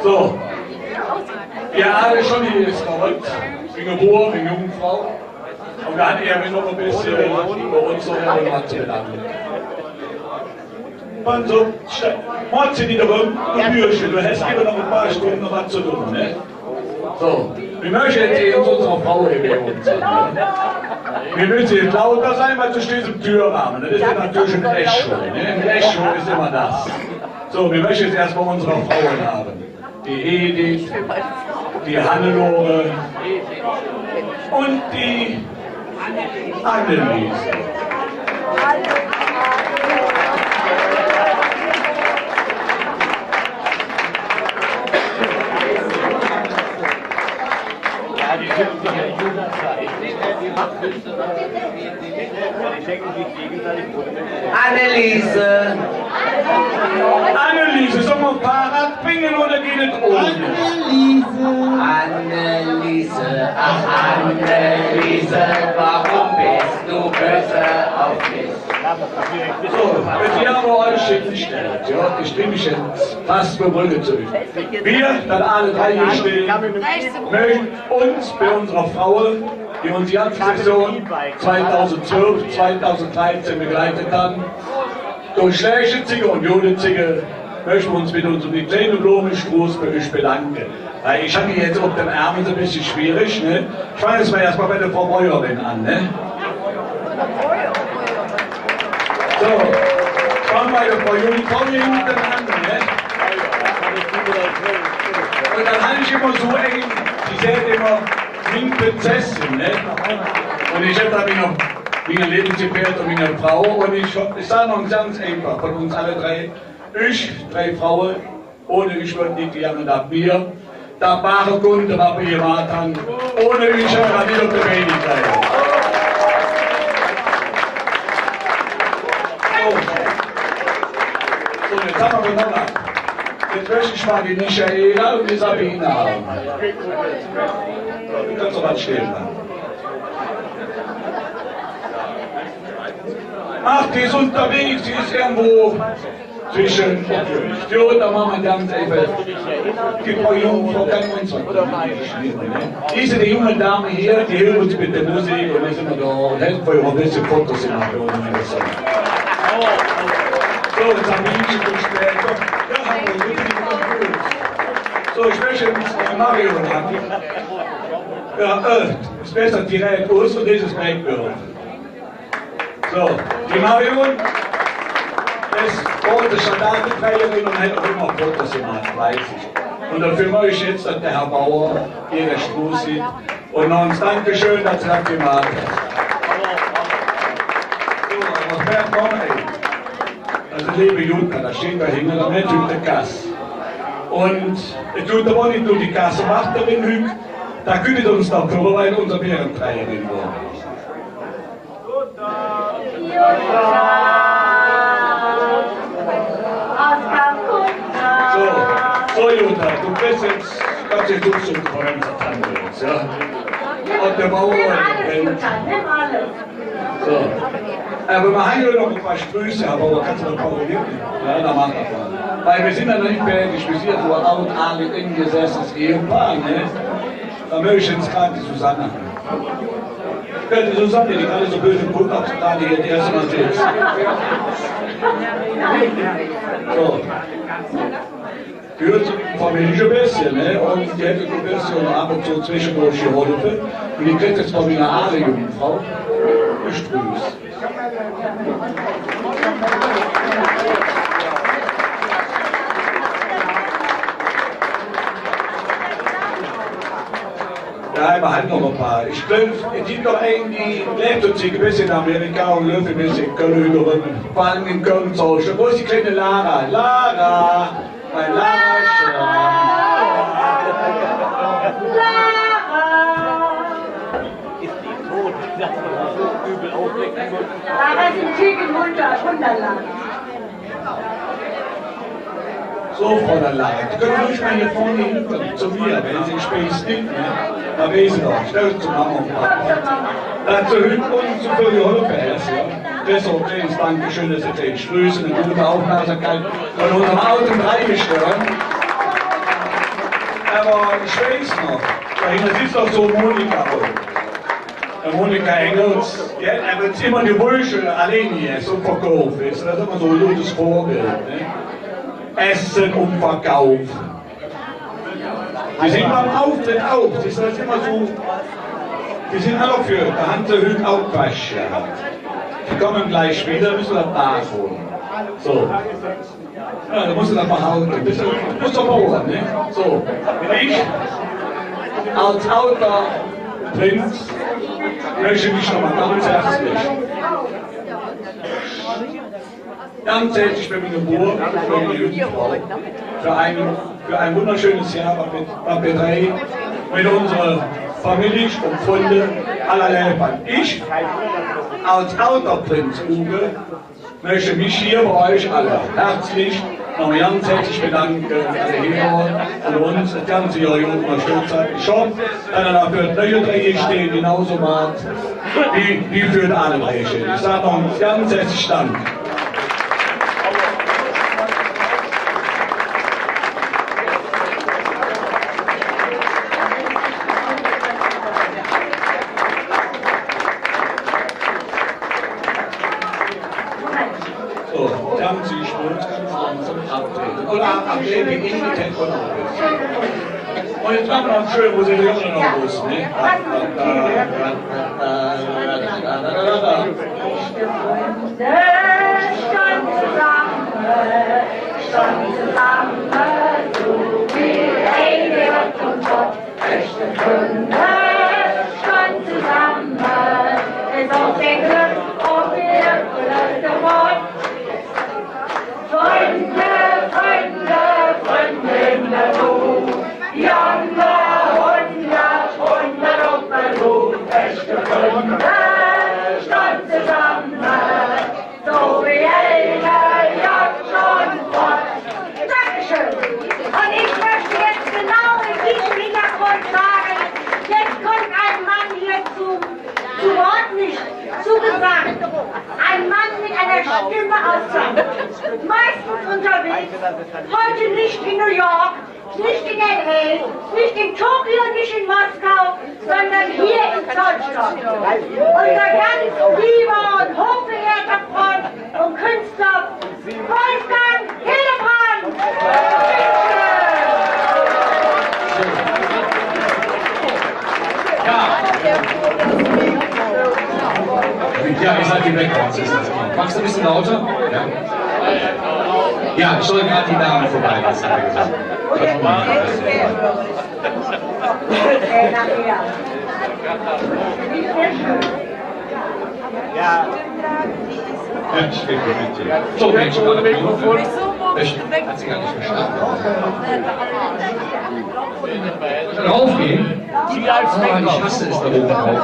So. Wir alle schon hier ist verrückt. Ich bin geboren, eine Jungfrau. Und dann eher noch ein bisschen bei uns so was zu bedanken. Und so, macht sie wieder rum, du Bürschel, du hast immer noch ein paar Stunden noch was zu tun, ne? So, wir möchten jetzt hier unserer Frau hier uns. Wir müssen jetzt lauter sein, weil du stehst im Türrahmen. Das ist ja natürlich ein Echo, ne? Ein Echo ist immer das. So, wir möchten jetzt erstmal unsere Frauen haben. Die Edith, die Hannelore und die Anneliese. Anneliese! Anneliese, soll man Fahrrad bringen oder geht es ohne? Anneliese, ach Anneliese, warum bist du böse auf mich? So, wir haben euch hingestellt, ja, ich stimme mich jetzt fast beruhigt zurück. Wir, dann alle drei hier stehen, möchten uns bei unserer Frau, die uns die ganze Saison 2012, 2013 begleitet haben, durch Schlechtezige und Jodezige, möchten wir uns mit uns um die kleine Blumenstrauß bei euch bedanken. Weil ich habe hier jetzt auf dem Ärmel so ein bisschen schwierig, ne? Ich fange jetzt mal erstmal bei der Frau Bäuerin an, ne? So, fangen wir bei der Frau Juli hinten an, ne? Und dann habe ich immer so eng, die sagt immer, wie Prinzessin, ne? Und ich habe da meine Lebensgefährtin und meine Frau und ich sage noch ganz einfach, von uns alle drei, ich, drei Frauen, ohne ich würde nicht gerne da mir, da bare Kunde, was wir gemacht haben, ohne ich würde nicht auf der Wenig sein. So, jetzt haben wir noch mal. Jetzt möchte ich mal die Michaela und die Sabine haben. Du kannst doch mal stehen bleiben. Ach, die ist unterwegs, die ist irgendwo zwischen Stürm, da machen wir ganz einfach. Die Frau Jungfrau kann uns diese die junge Dame hier, die hilft uns mit der Musik und dann sind wir da und helfen wir ein bisschen Fotos in der Runde. So, jetzt haben wir nicht so später. So, ich möchte jetzt Mario haben. Ja, ist besser direkt aus und dieses Backbild. So, die Marion ist große Standardbetreiberin und hat auch immer Fotos gemacht, weiß ich. Und dafür möchte ich jetzt, dass der Herr Bauer ihre Struß sieht. Und noch ein Dankeschön, dass Sie das gemacht haben. So, was fährt noch ey? Also, liebe Jutta, da steht da hinten, da nicht in der Kasse. Und es tut aber nicht nur die Kassenwachterin hüg, da kümmert uns noch drüber, weil unser Bärentreiberin war. So Jutta, du bist jetzt ganz in Dutzend von unserer Tante jetzt, ja? Und der Bauer kennt. So. Aber wir haben ja noch ein paar Sprüche, aber kannst du noch korrigieren? Ja, da machen wir mal. Weil wir sind ja noch nicht fertig, wir sind ja nur out, alle eng gesessenes Ehepaar, ne? Da möchte ich jetzt gerade die Susanne haben. Die Susanne, die gerade so böse guckt, ob sie gerade hier das erste Mal sitzt. So. Die hört sich die Familie ein bisschen, ne? Und die hätte ein bisschen ab und zu zwischendurch geholfen. Und die kriegt jetzt von mir eine Aale-Jungfrau. Ich grüße. Ja, wir haben noch ein paar. Ich glaube, es gibt noch einen, die lebt uns ein bisschen in Amerika und lebt ein bisschen in Köln rüber. Vor allem in Köln zu Hause. Wo ist die kleine Lara? Lara! Mein Lara! Lara ist im Ticken Wunderland. So, Frau der Lara, Sie können ruhig mal hier vorne hinkommen zu mir, wenn Sie später nicht, ne? Da wissen Sie doch, stell uns zu Mama und Papa. Dazu hinten und zu Frau Jolle erst, ja? Das ist okay, das Dankeschön, dass Sie den Sprüßen und gute Aufmerksamkeit von unserem alten Dreigestirn. Aber ich weiß noch, dahinter sitzt doch so Monika. Monika Engels, ja, er wird immer die Wünsche allein hier so verkauft. Das ist immer so ein gutes Vorbild. Ne? Essen und Verkauf. Die sind beim Auftritt auch, das ist immer so. Die sind auch für, da haben sie heute auch was gehabt. Die kommen gleich wieder, müssen wir das nachholen. So. Ja, da musst du das behalten. Du musst doch bauen, ne? So. Ich, als alter Prinz, möchte mich nochmal ganz herzlich für meine Geburt, für meine Jungfrau, für ein wunderschönes Jahr, was wir drei mit unserer Familie und Freunde allerlei waren. Ich, als alter Prinz Uwe, möchte mich hier bei euch alle herzlich noch ganz herzlich bedanken, dass ihr hier wart und uns das ganze Jahr unterstützt habt. Ich hoffe, dass ihr dafür neue drei stehen, genauso macht, wie für alle drei stehen. Ich sage noch ganz herzlichen Dank. Und jetzt machen wir noch schön, wo sind die Jungen noch los, ne? Stand zusammen, so wie Engel und Gott, echte Freunde, stand zusammen, ist auch der Glück auf ihr gelöste Wort. Freunde, Freunde, Freundinnen, du, Janne, 100 auf mein Ruf, echte Freunde, stand zusammen, so wie Engel, Jagd und Gott. Dankeschön. Und ich möchte jetzt genau in diesem Hintergrund sagen, jetzt kommt ein Mann hier zu Wort nicht zugesagt. Ein Mann mit einer Stimme aus Sand. Meistens unterwegs, heute nicht in New York, nicht in L.A., nicht in Tokio, nicht in Moskau, sondern hier in Deutschland. Unser ganz lieber und hochverehrter Freund und Künstler Wolfgang Hillebrand. Ja, ihr seid die Backgrounds. Magst du ein bisschen lauter? Ja. Ja, ich soll gerade die Damen vorbeilassen. Ja, ich will mit dir. So, Menschen, alle Mikrofon. Hat sie gar nicht verstanden. Soll raufgehen? Die als Mikrofon. Ich hasse es da oben drauf.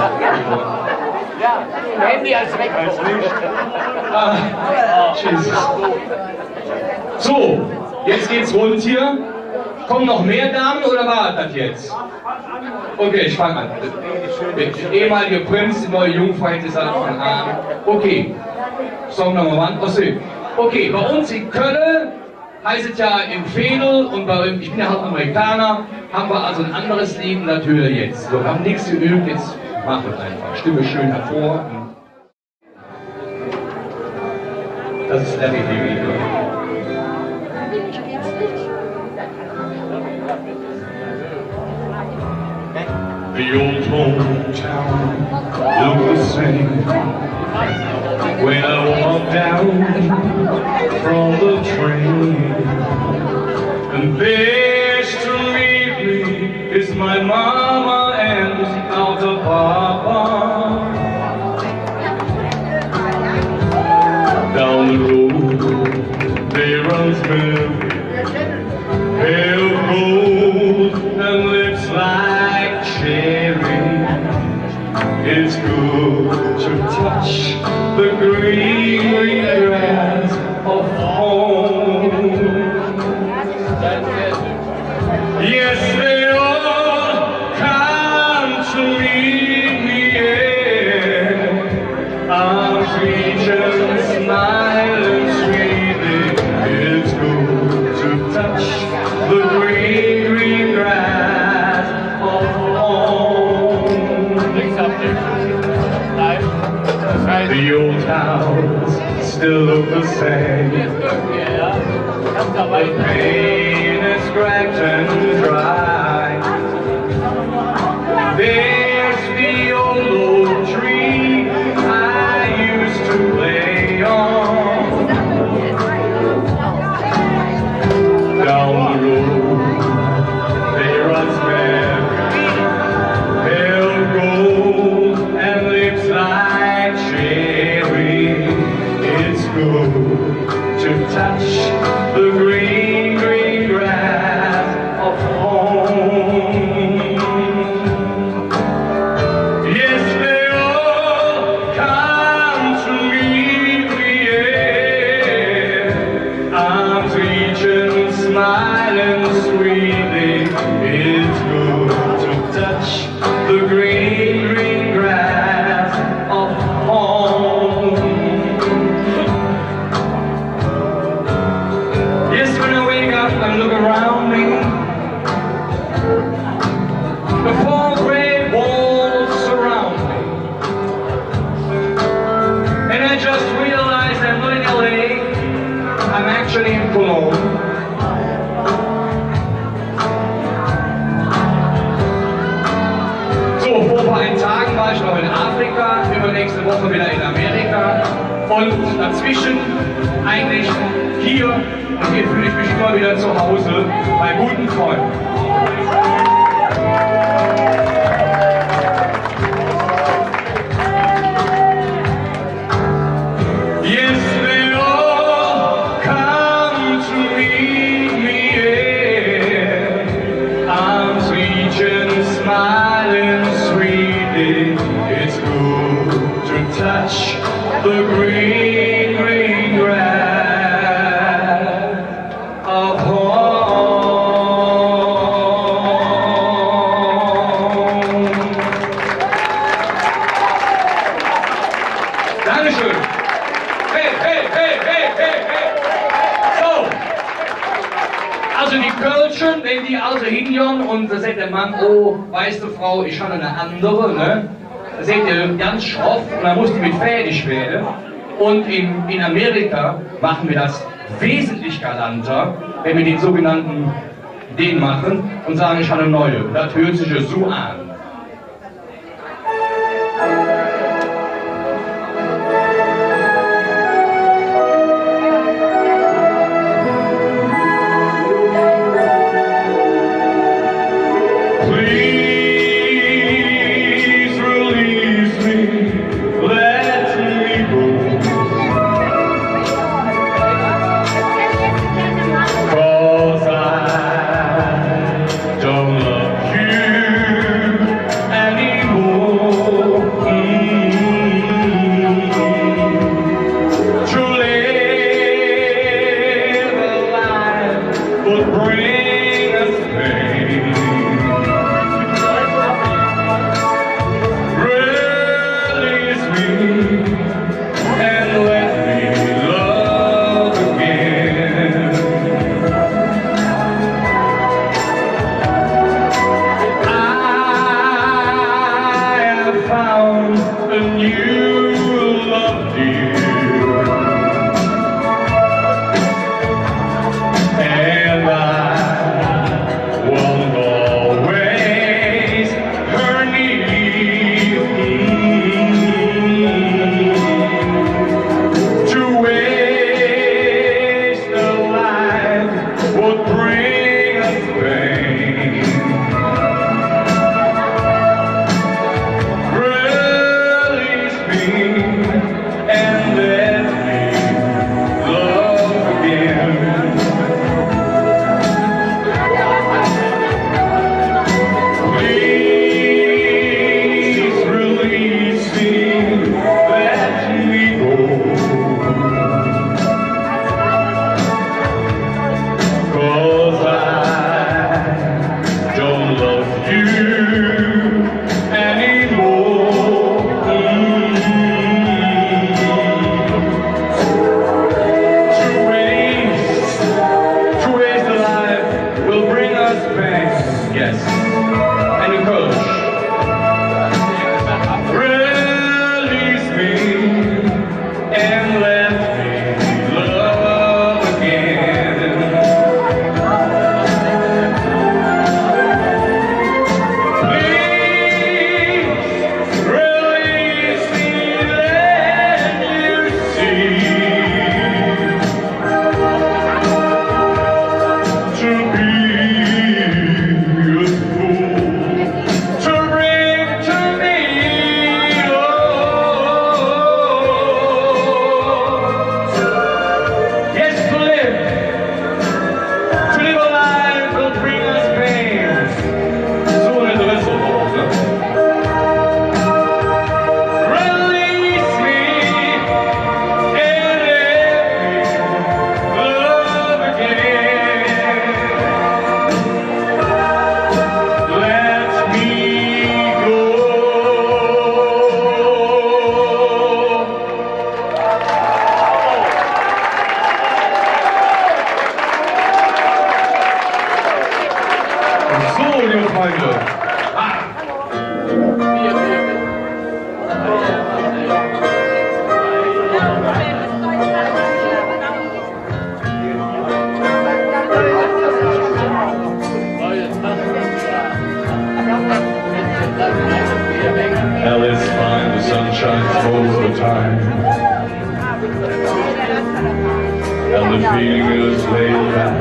Ja, Handy als Mikrofon. Jesus. So, jetzt geht's rund hier. Kommen noch mehr Damen oder war das jetzt? Okay, ich fange an. Der ehemalige Prinz, die neue Jungfrau hätte von Anfang. Okay, Song Nummer 1. Okay, bei uns in Köln heißt es ja im Fädel und ich bin ja halt Amerikaner, haben wir also ein anderes Lied natürlich jetzt. So, wir haben nichts geübt, jetzt machen wir es einfach. Stimme schön hervor. Das ist Larry David. The old hometown looked the same when I walked down from the train. And there to meet me is my mama and our papa. Down the road there runs Mary, hair of gold and lips like cherry. It's good to touch the green, green grass of home. Yes, they all come to meet me, yeah. I'm preaching The old towns still look the same. The paint is cracked and dry. There's the old oak tree I used to play on. Down the road there runs Mary, pale gold and lips like cherry. It's good to touch the green, green grass of home. Yes, they all come to meet me, yeah. Arms reaching, smiling sweetly. It's good to touch the green, green grass of home. Yes, when I wake up and look around me, the four great walls surround me, and I just realized I'm not in LA, I'm actually in Cologne. So, vor ein paar Tagen war ich noch in Afrika, übernächste Woche wieder in Amerika und dazwischen eigentlich hier, und hier fühle ich mich immer wieder zu Hause, bei guten Freunden. Yes, they all come to meet me, yeah. Arms reaching, smiling sweetly. It's good to touch the green, green grass of home. Dankeschön. Hey, hey, hey, hey, hey, hey. So. Also die Kölschen, wenn die also hingehen und da sagt der Mann, oh, weißt du Frau, ich habe eine andere, ne? Da sagt ihr ganz schroff und dann muss die mit fertig werden. Und in Amerika machen wir das wesentlich galanter, wenn wir den sogenannten den machen und sagen, ich habe eine neue. Das hört sich ja so an. most of the time. And the feeling is laid back.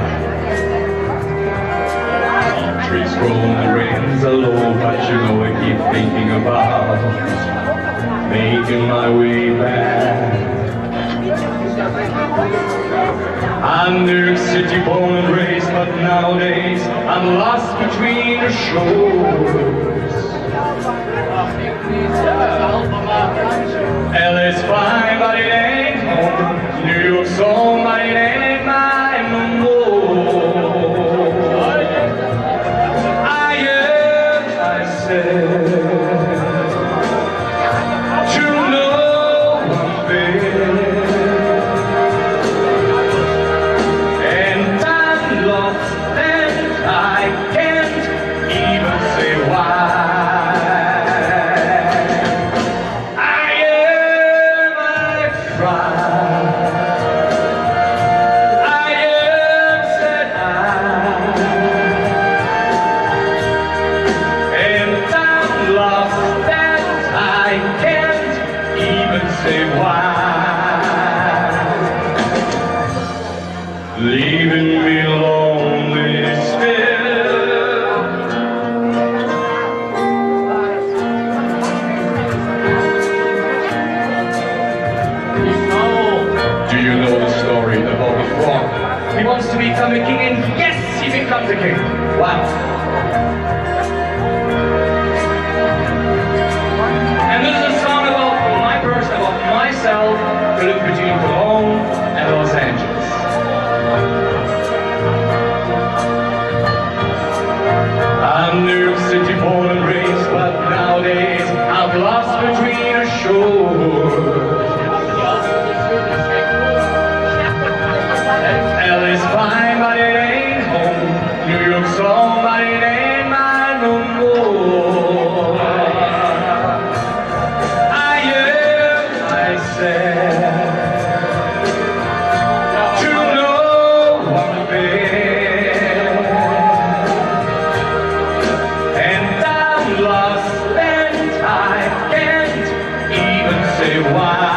Trees grow and the rains are low, but you know I keep thinking about making my way back. I'm New York City born and raised, but nowadays I'm lost between the shores. LA's fine, but it ain't home. New York's home, but it ain't mine no more. I said, to no one fair. And I'm lost and I can't even say why. Leaving me lonely still. Do you know the story about the frog? He wants to become a king, and yes, he becomes a king. Wow. And this is a song about my person, about myself, to live between Cologne and Los Angeles. I'm New York City born and raised, but nowadays I'm lost between the shores. LA's fine, but it ain't home. New York's home, but it ain't mine no more. I said, to no one fair. And I'm lost and I can't even say why.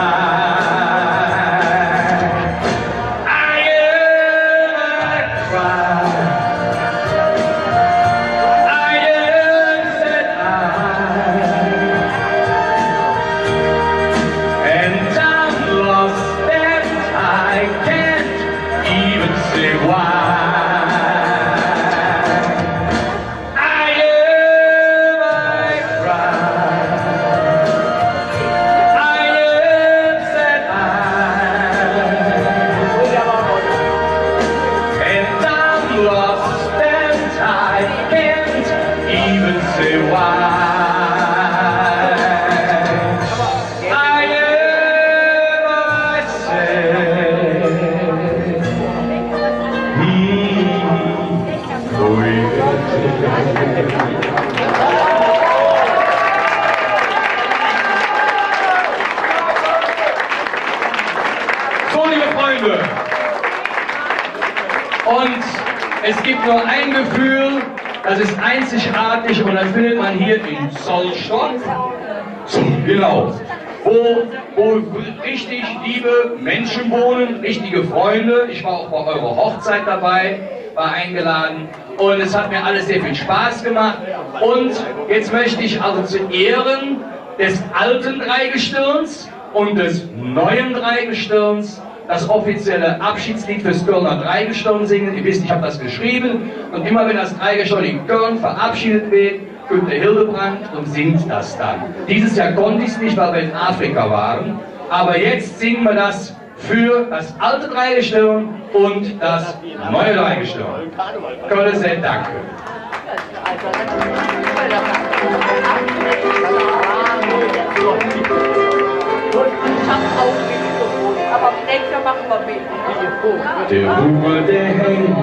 So, liebe Freunde, und es gibt nur ein Gefühl, das ist einzigartig und das findet man hier in Zollstock, genau, wo richtig liebe Menschen wohnen, richtige Freunde. Ich war auch bei eurer Hochzeit dabei, war eingeladen und es hat mir alles sehr viel Spaß gemacht. Und jetzt möchte ich also zu Ehren des alten Dreigestirns und des neuen Dreigestirns das offizielle Abschiedslied fürs Kölner Dreigestirn singen. Ihr wisst, ich habe das geschrieben und immer wenn das Dreigestirn in Köln verabschiedet wird, kommt der Hildebrand und singt das dann. Dieses Jahr konnte ich es nicht, weil wir in Afrika waren, aber jetzt singen wir das für das alte Dreigestirn und das neue Dreigestirn. Köln sehr danke. Aber nächstes machen wir mit. Der Bube, der hängt,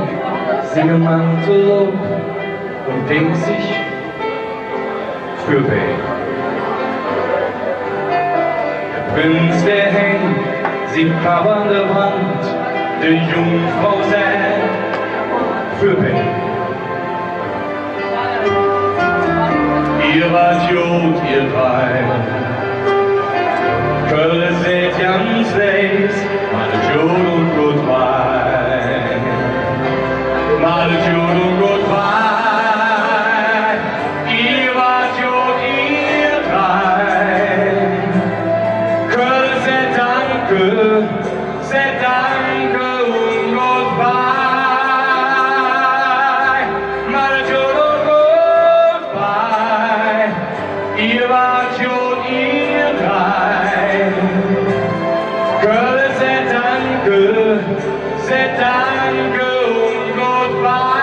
singe Mantel um und denkt sich, für wen? Der Prinz, der hängt, singt Cover an der Wand, der Jungfrau sagt, für wen? Ihr wart jung, ihr drei, Köln seht ganz leis, meine Jod und Goodbye. Meine Jod und Goodbye. Ihr wart Jod, ihr drei. Köln seht danke und Goodbye. Meine Jod und Goodbye. Ihr wart Jod, ihr drei. Köln seht danke und Goodbye.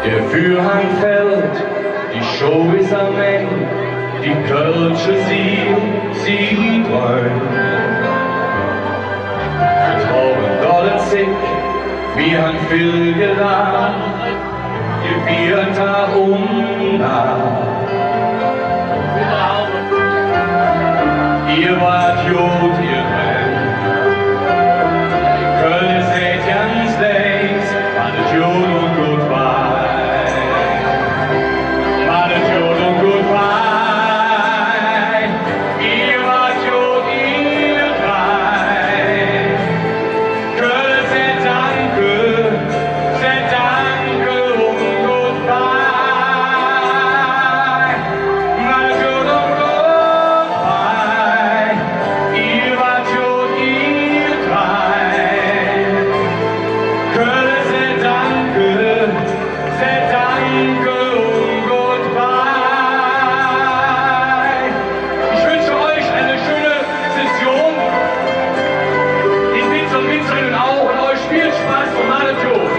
Der Vorhang fällt, die Show ist am Ende, die Kölsche sie träumt. Trauben dort sick, wir haben viel gelacht, ihr Bier Tag und Nacht. Ihr wart Jod, ihr brennt. Köln seht ganz leis, meine Jod und Goodbye. Meine Jod und Goodbye. Ihr wart Jod, ihr drei. Köln seht danke und Goodbye. Meine Jod und Goodbye. Ihr wart Jod, ihr drei. Köln seht danke und Goodbye. Ich wünsche euch eine schöne Session. Den Winzer und Winzerinnen auch und euch viel Spaß und alles Jod.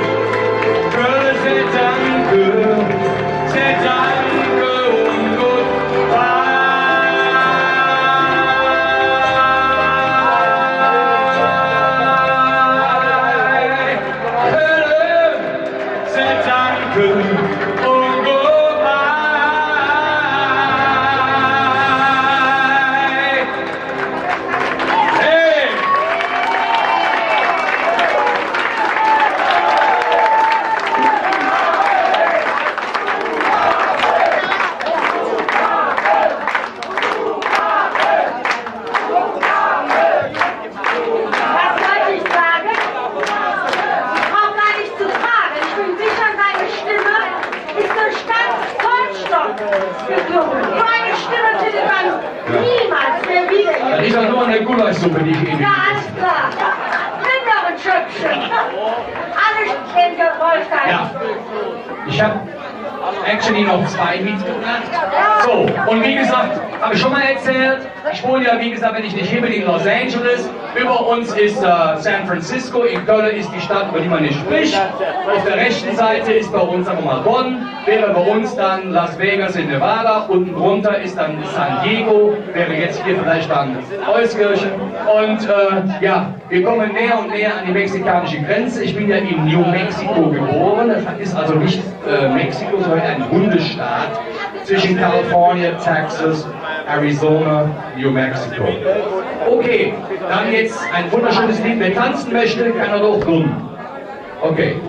Köln seht danke und Goodbye. Köln seht danke und Goodbye. Hey! Was soll ich sagen? Ich brauche gar nicht zu fragen. Ich bin sicher, deine Stimme ist durch ganz Deutschland geklungen. So eine Stimme findet man niemals mehr wieder Das ist doch nur eine Gulaschsuppe, die ich eben. Ja, alles klar. Nimm doch ein Schöpfchen. Alles in Wolfgang. Ja, ich habe actually noch 2 mitgebracht. So, und wie gesagt, habe ich schon mal erzählt, ich wohne ja, wie gesagt, wenn ich nicht hier bin, in Los Angeles. Über uns ist San Francisco, in Köln ist die Stadt, über die man nicht spricht. Auf der rechten Seite ist bei uns, sagen wir mal, Bonn, wäre bei uns dann Las Vegas in Nevada, unten drunter ist dann San Diego, wäre jetzt hier vielleicht dann Euskirchen. Und ja, wir kommen näher und näher an die mexikanische Grenze. Ich bin ja in New Mexico geboren, das ist also nicht Mexiko, sondern ein Bundesstaat zwischen Kalifornien, Texas, Arizona, New Mexico. Okay, dann jetzt ein wunderschönes Lied. Wer tanzen möchte, kann er doch tun. Okay.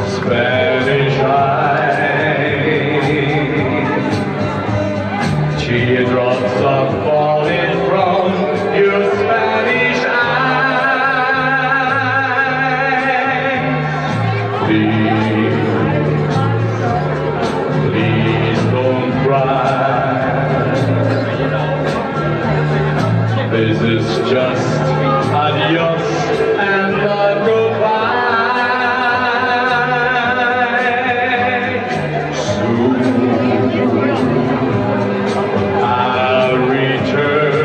Spanish eyes, teardrops are falling from your Spanish eyes. Please don't cry. This is just adios and goodbye. Soon I'll return,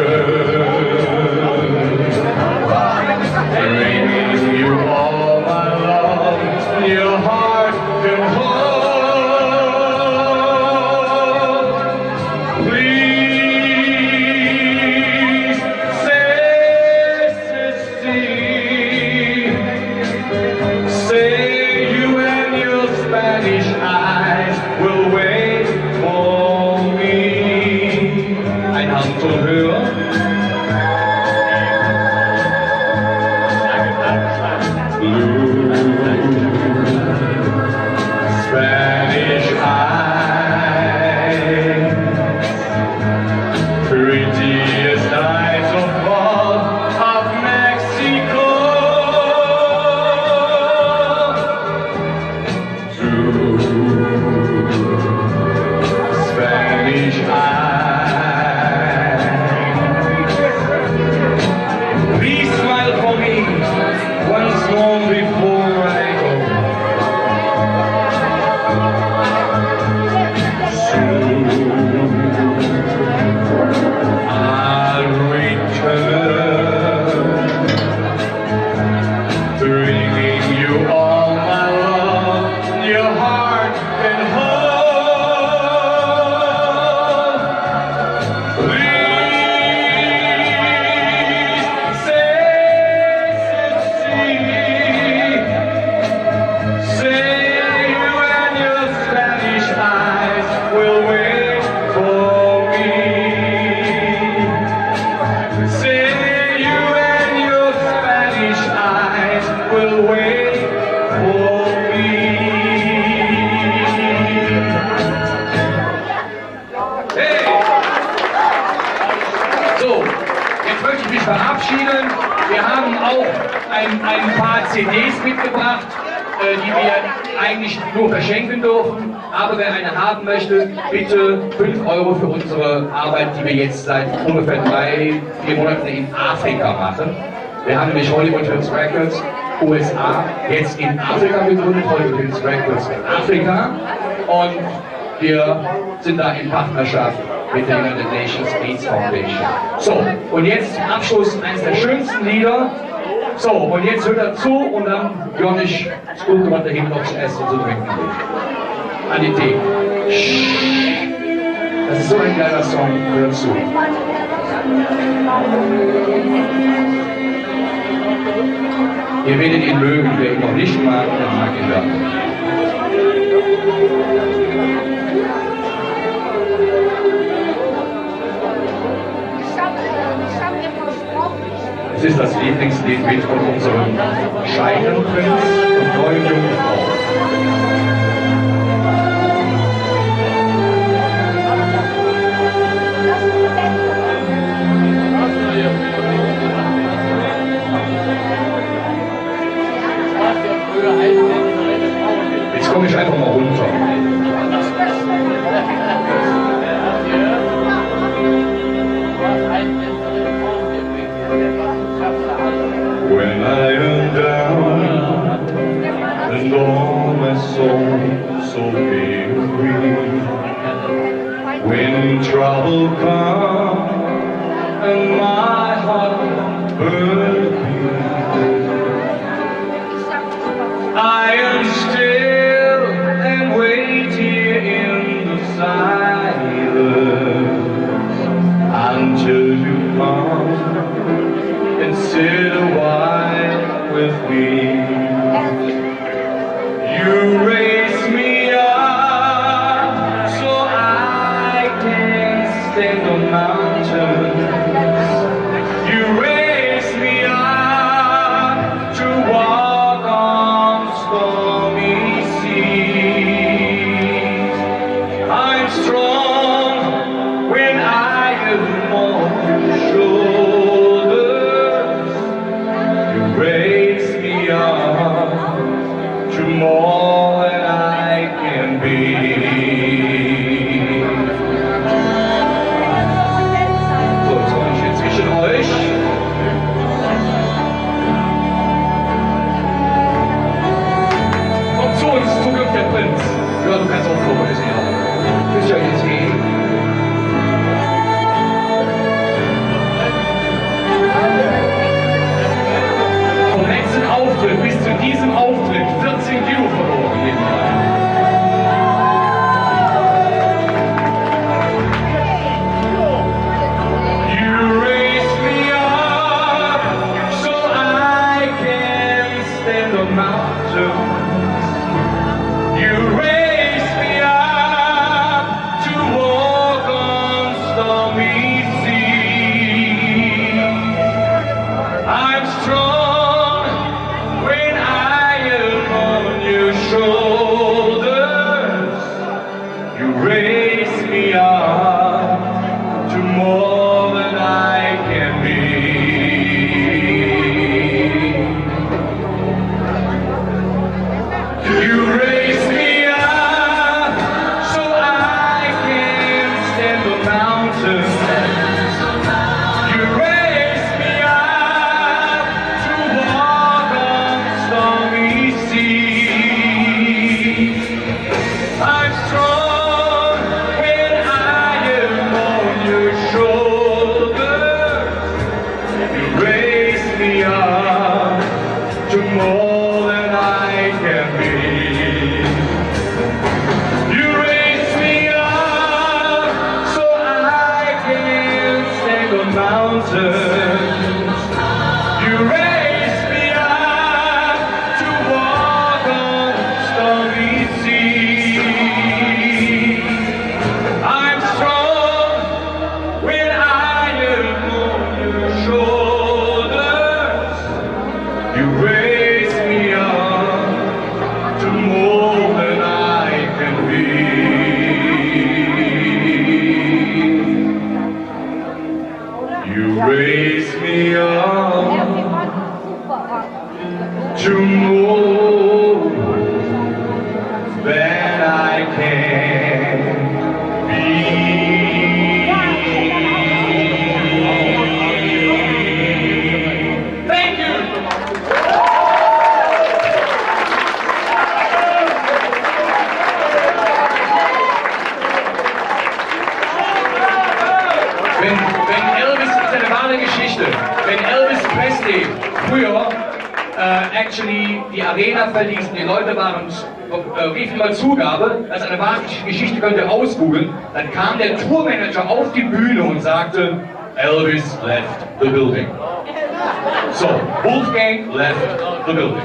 bringing you all my love, your heart can hold. Please say, say you and your Spanish eyes will wait. auch ein paar CDs mitgebracht, die wir eigentlich nur verschenken dürfen. Aber wer eine haben möchte, bitte 5 € für unsere Arbeit, die wir jetzt seit ungefähr 3-4 Monaten in Afrika machen. Wir haben nämlich Hollywood Hills Records, USA, jetzt in Afrika gegründet, Hollywood Hills Records in Afrika. Und wir sind da in Partnerschaft mit der United Nations AIDS Foundation. So, und jetzt zum Abschluss eines der schönsten Lieder. So, und jetzt hört er zu und dann Jonich guckt, was da hinten noch zu essen und zu trinken will. An die Tee. Das ist so ein geiler Song, hört zu. Ihr werdet ihn mögen, wer ihn noch nicht mag, der mag ihn dann. Es ist das Lieblingslied mit von unserem Scheinenprinz und neuen Jungfrau. Jetzt komme ich einfach mal runter. When I am down and all my soul so weary, when trouble comes and my heart burns, I am still and wait here in the silence until you come and sit a while with me. You raise me up so I can stand on mountains. You raise me up to walk on stormy seas. I'm strong when I am on your shoulders. You raise me up to more than I can be. So, jetzt komme ich hier zwischen euch. Kommt zu uns, zukünftiger Prinz. Ja, du kannst auch vorlesen. Küsst ihr euch jetzt gehen? Vom letzten Auftritt bis zu diesem Auftritt 14 Kilo verloren nebenbei. You raise me up so I can stand on mountains. You raise me up to walk on stormy seas. I'm strong when I am on your shoulders. You raise me up to more than I can be. You raise me up so I can stand on mountains. You raise me up to walk on stormy seas. I'm strong when I Idee. Früher, actually, die Arena verließen, die Leute waren, wie viel Zugabe, das ist eine wahre Geschichte, könnt ihr ausgoogeln. Dann kam der Tourmanager auf die Bühne und sagte, Elvis left the building. So, Wolfgang left the building.